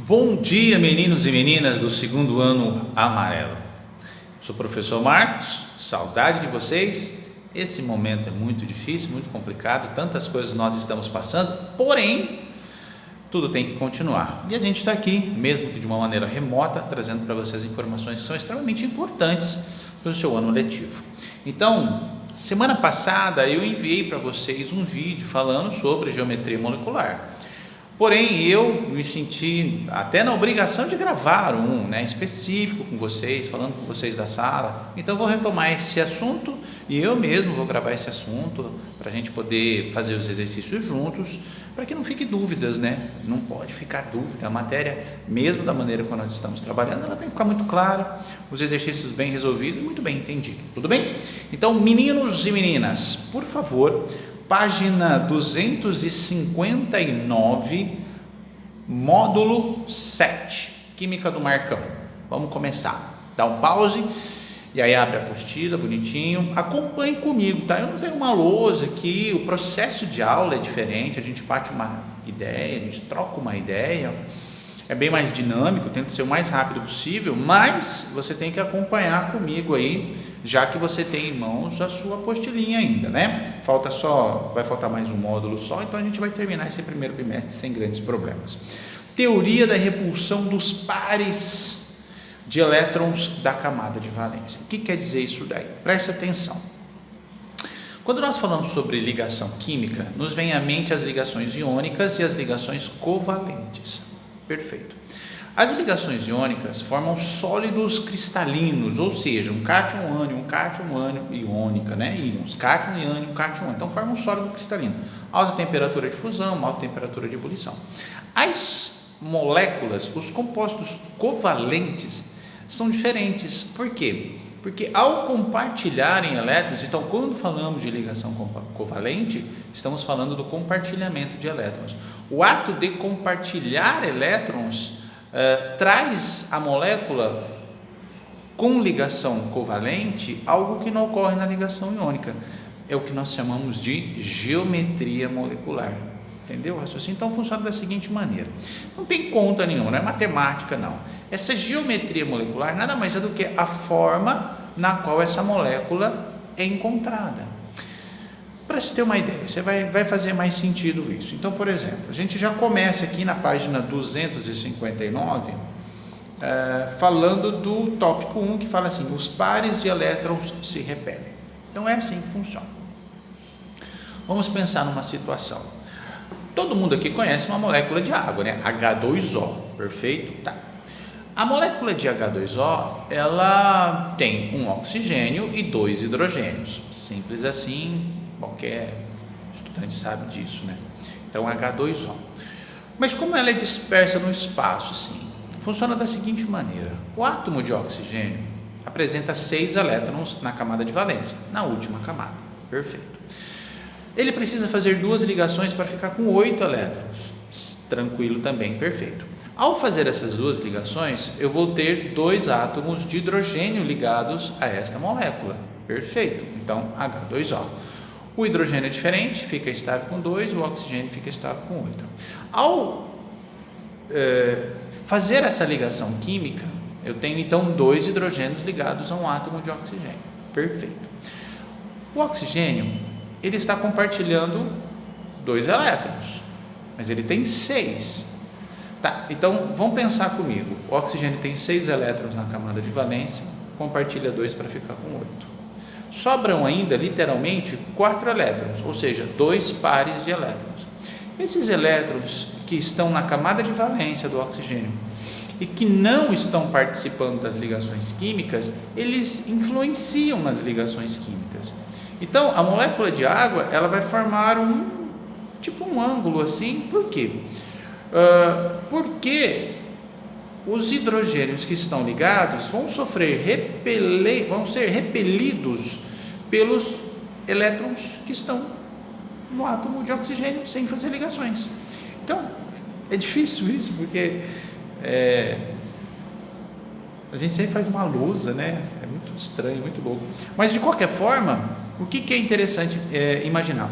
Bom dia, meninos e meninas do segundo ano amarelo. Sou o professor Marcos, saudade de vocês. Esse momento é muito difícil, muito complicado, tantas coisas nós estamos passando, porém, tudo tem que continuar. E a gente está aqui, mesmo que de uma maneira remota, trazendo para vocês informações que são extremamente importantes para o seu ano letivo. Então, semana passada eu enviei para vocês um vídeo falando sobre geometria molecular. Porém, eu me senti até na obrigação de gravar um específico com vocês, falando com vocês da sala. Então, vou retomar esse assunto e eu mesmo vou gravar esse assunto para a gente poder fazer os exercícios juntos, para que não fique dúvidas, Não pode ficar dúvida. A matéria, mesmo da maneira como nós estamos trabalhando, ela tem que ficar muito clara, os exercícios bem resolvidos e muito bem entendidos. Tudo bem? Então, meninos e meninas, por favor, página 259, módulo 7, Química do Marcão. Vamos começar. Dá um pause e aí abre a apostila bonitinho. Acompanhe comigo, tá? Eu não tenho uma lousa aqui, o processo de aula é diferente, a gente bate uma ideia, a gente troca uma ideia, é bem mais dinâmico, tenta ser o mais rápido possível, mas você tem que acompanhar comigo aí, já que você tem em mãos a sua apostilinha ainda, vai faltar mais um módulo só, então a gente vai terminar esse primeiro bimestre sem grandes problemas. Teoria da repulsão dos pares de elétrons da camada de valência. O que quer dizer isso daí? Preste atenção. Quando nós falamos sobre ligação química, nos vem à mente as ligações iônicas e as ligações covalentes. Perfeito. As ligações iônicas formam sólidos cristalinos, ou seja, um cátion ânion, iônica, íons, cátion e ânion, cátion ânion. Então forma um sólido cristalino. Alta temperatura de fusão, alta temperatura de ebulição. As moléculas, os compostos covalentes, são diferentes. Por quê? Porque ao compartilharem elétrons, então quando falamos de ligação covalente, estamos falando do compartilhamento de elétrons. O ato de compartilhar elétrons traz à molécula com ligação covalente algo que não ocorre na ligação iônica. É o que nós chamamos de geometria molecular. Entendeu o raciocínio? Então funciona da seguinte maneira: não tem conta nenhuma, não é matemática não. Essa geometria molecular nada mais é do que a forma na qual essa molécula é encontrada. Para você ter uma ideia, você vai fazer mais sentido isso. Então, por exemplo, a gente já começa aqui na página 259, falando do tópico 1, que fala assim: os pares de elétrons se repelem. Então é assim que funciona. Vamos pensar numa situação. Todo mundo aqui conhece uma molécula de água, H2O, perfeito? Tá. A molécula de H2O, ela tem um oxigênio e 2 hidrogênios. Simples assim, qualquer estudante sabe disso, Então, H2O. Mas como ela é dispersa no espaço, assim, funciona da seguinte maneira: o átomo de oxigênio apresenta 6 elétrons na camada de valência, na última camada, perfeito. Ele precisa fazer 2 ligações para ficar com 8 elétrons, tranquilo também, perfeito. Ao fazer essas 2 ligações, eu vou ter 2 átomos de hidrogênio ligados a esta molécula, perfeito. Então, H2O. O hidrogênio é diferente, fica estável com 2, o oxigênio fica estável com 8. Ao fazer essa ligação química, eu tenho então 2 hidrogênios ligados a um átomo de oxigênio, perfeito. O oxigênio, ele está compartilhando 2 elétrons, mas ele tem 6. Tá, então vamos pensar comigo. O oxigênio tem 6 elétrons na camada de valência, compartilha 2 para ficar com 8. Sobram ainda, literalmente, 4 elétrons, ou seja, 2 pares de elétrons. Esses elétrons que estão na camada de valência do oxigênio e que não estão participando das ligações químicas, eles influenciam nas ligações químicas. Então, a molécula de água, ela vai formar um ângulo assim. Por quê? Porque os hidrogênios que estão ligados vão ser repelidos pelos elétrons que estão no átomo de oxigênio sem fazer ligações. Então, é difícil isso, porque a gente sempre faz uma lousa, É muito estranho, muito louco. Mas, de qualquer forma, o que é interessante imaginar?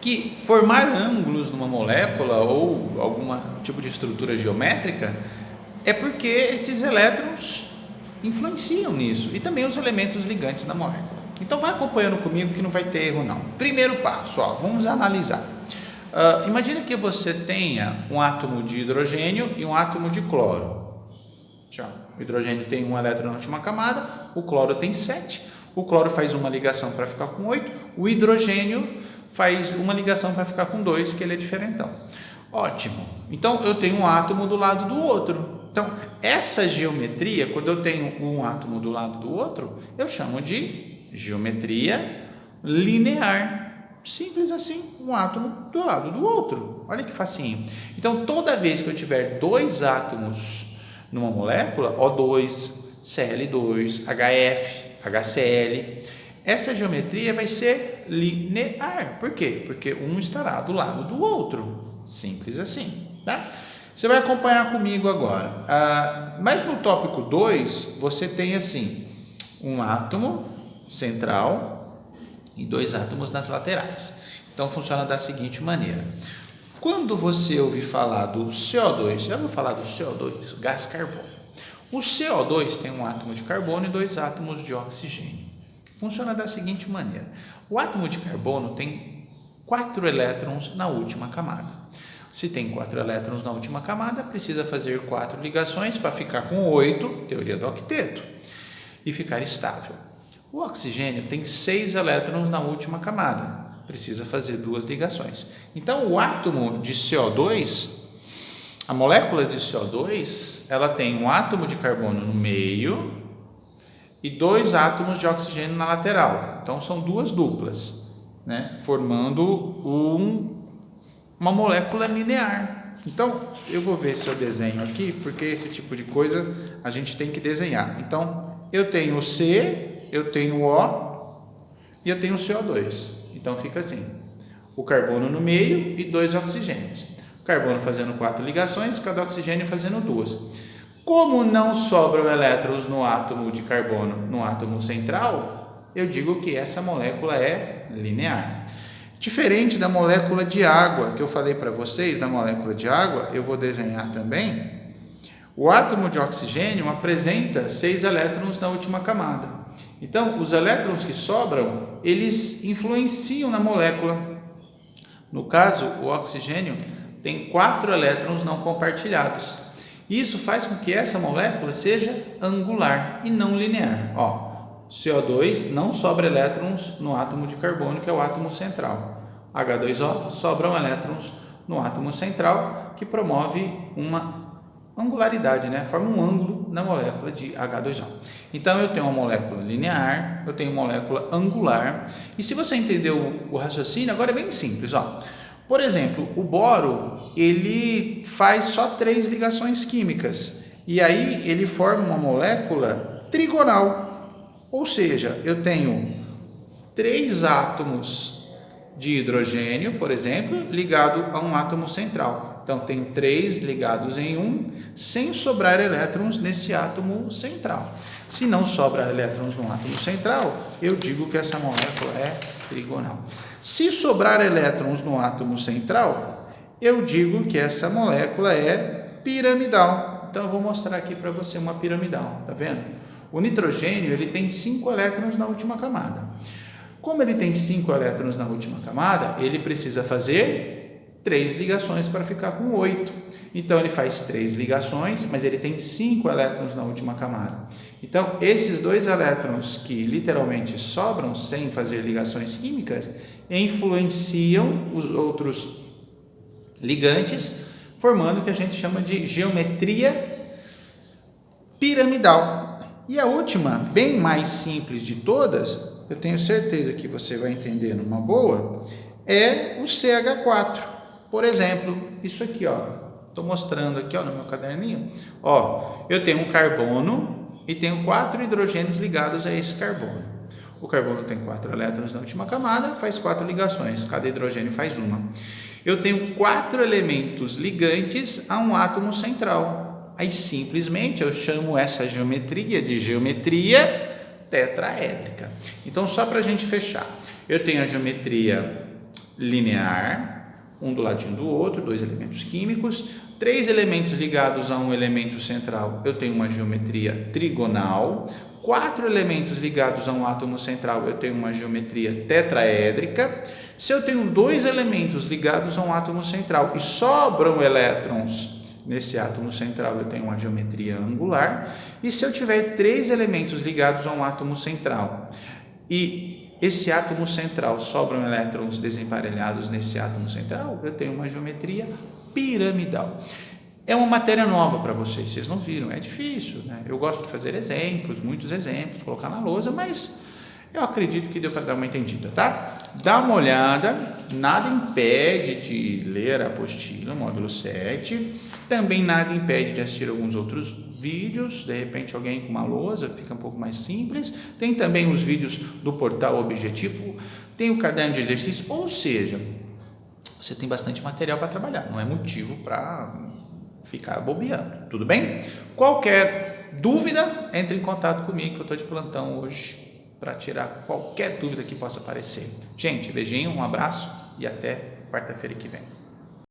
que formar ângulos numa molécula ou algum tipo de estrutura geométrica é porque esses elétrons influenciam nisso e também os elementos ligantes da molécula. Então vai acompanhando comigo que não vai ter erro não. Primeiro passo, vamos analisar. Imagina que você tenha um átomo de hidrogênio e um átomo de cloro. O hidrogênio tem um elétron na última camada, o cloro tem 7. O cloro faz uma ligação para ficar com 8. O hidrogênio faz uma ligação para ficar com 2, que ele é diferentão. Ótimo. Então eu tenho um átomo do lado do outro. Então, essa geometria, quando eu tenho um átomo do lado do outro, eu chamo de geometria linear. Simples assim, um átomo do lado do outro. Olha que facinho. Então, toda vez que eu tiver dois átomos numa molécula, O2, Cl2, HF, HCl, essa geometria vai ser linear. Por quê? Porque um estará do lado do outro. Simples assim, tá? Você vai acompanhar comigo agora. Mas no tópico 2, você tem assim, um átomo central e dois átomos nas laterais. Então, funciona da seguinte maneira. Quando você ouvir falar do CO2, já ouviu falar do CO2, gás carbono. O CO2 tem um átomo de carbono e dois átomos de oxigênio. Funciona da seguinte maneira. O átomo de carbono tem 4 elétrons na última camada. Se tem 4 elétrons na última camada, precisa fazer 4 ligações para ficar com 8, teoria do octeto, e ficar estável. O oxigênio tem 6 elétrons na última camada, precisa fazer 2 ligações. Então, o átomo de CO2, a molécula de CO2, ela tem um átomo de carbono no meio e 2 átomos de oxigênio na lateral. Então, são 2 duplas, né, formando uma molécula linear. Então, eu vou ver se eu desenho aqui, porque esse tipo de coisa a gente tem que desenhar. Então, eu tenho o C, eu tenho o O e eu tenho o CO2. Então, fica assim, o carbono no meio e 2 oxigênios. O carbono fazendo 4 ligações, cada oxigênio fazendo 2. Como não sobram elétrons no átomo de carbono, no átomo central, eu digo que essa molécula é linear. Diferente da molécula de água, que eu falei para vocês, da molécula de água, eu vou desenhar também. O átomo de oxigênio apresenta 6 elétrons na última camada. Então, os elétrons que sobram, eles influenciam na molécula. No caso, o oxigênio tem 4 elétrons não compartilhados. Isso faz com que essa molécula seja angular e não linear. CO2 não sobra elétrons no átomo de carbono, que é o átomo central. H2O sobram elétrons no átomo central, que promove uma angularidade, né? Forma um ângulo na molécula de H2O. Então, eu tenho uma molécula linear, eu tenho uma molécula angular. E se você entendeu o raciocínio, agora é bem simples. Por exemplo, o boro, ele faz só 3 ligações químicas. E aí, ele forma uma molécula trigonal. Ou seja, eu tenho 3 átomos de hidrogênio, por exemplo, ligado a um átomo central. Então, tenho 3 ligados em um, sem sobrar elétrons nesse átomo central. Se não sobra elétrons no átomo central, eu digo que essa molécula é trigonal. Se sobrar elétrons no átomo central, eu digo que essa molécula é piramidal. Então, eu vou mostrar aqui para você uma piramidal, tá vendo? O nitrogênio, ele tem 5 elétrons na última camada. Como ele tem 5 elétrons na última camada, ele precisa fazer 3 ligações para ficar com 8. Então, ele faz 3 ligações, mas ele tem 5 elétrons na última camada. Então, esses 2 elétrons que literalmente sobram sem fazer ligações químicas, influenciam os outros ligantes, formando o que a gente chama de geometria piramidal. E a última, bem mais simples de todas, eu tenho certeza que você vai entender numa boa, é o CH4. Por exemplo, isso aqui, estou mostrando aqui, no meu caderninho. Eu tenho um carbono e tenho 4 hidrogênios ligados a esse carbono. O carbono tem 4 elétrons na última camada, faz 4 ligações, cada hidrogênio faz uma. Eu tenho 4 elementos ligantes a um átomo central. Aí, simplesmente, eu chamo essa geometria de geometria tetraédrica. Então, só para a gente fechar, eu tenho a geometria linear, um do ladinho do outro, 2 elementos químicos. 3 elementos ligados a um elemento central, eu tenho uma geometria trigonal. 4 elementos ligados a um átomo central, eu tenho uma geometria tetraédrica. Se eu tenho 2 elementos ligados a um átomo central e sobram elétrons nesse átomo central, eu tenho uma geometria angular. E se eu tiver 3 elementos ligados a um átomo central e esse átomo central sobram elétrons desemparelhados nesse átomo central, eu tenho uma geometria piramidal. É uma matéria nova para vocês não viram, é difícil, né? Eu gosto de fazer exemplos, muitos exemplos, colocar na lousa, mas eu acredito que deu para dar uma entendida, tá? Dá uma olhada, nada impede de ler a apostila, módulo 7, também nada impede de assistir alguns outros vídeos, de repente alguém com uma lousa, fica um pouco mais simples. Tem também os vídeos do portal Objetivo, tem o caderno de exercício, ou seja, você tem bastante material para trabalhar, não é motivo para ficar bobeando, tudo bem? Qualquer dúvida, entre em contato comigo que eu estou de plantão hoje para tirar qualquer dúvida que possa aparecer. Gente, beijinho, um abraço e até quarta-feira que vem.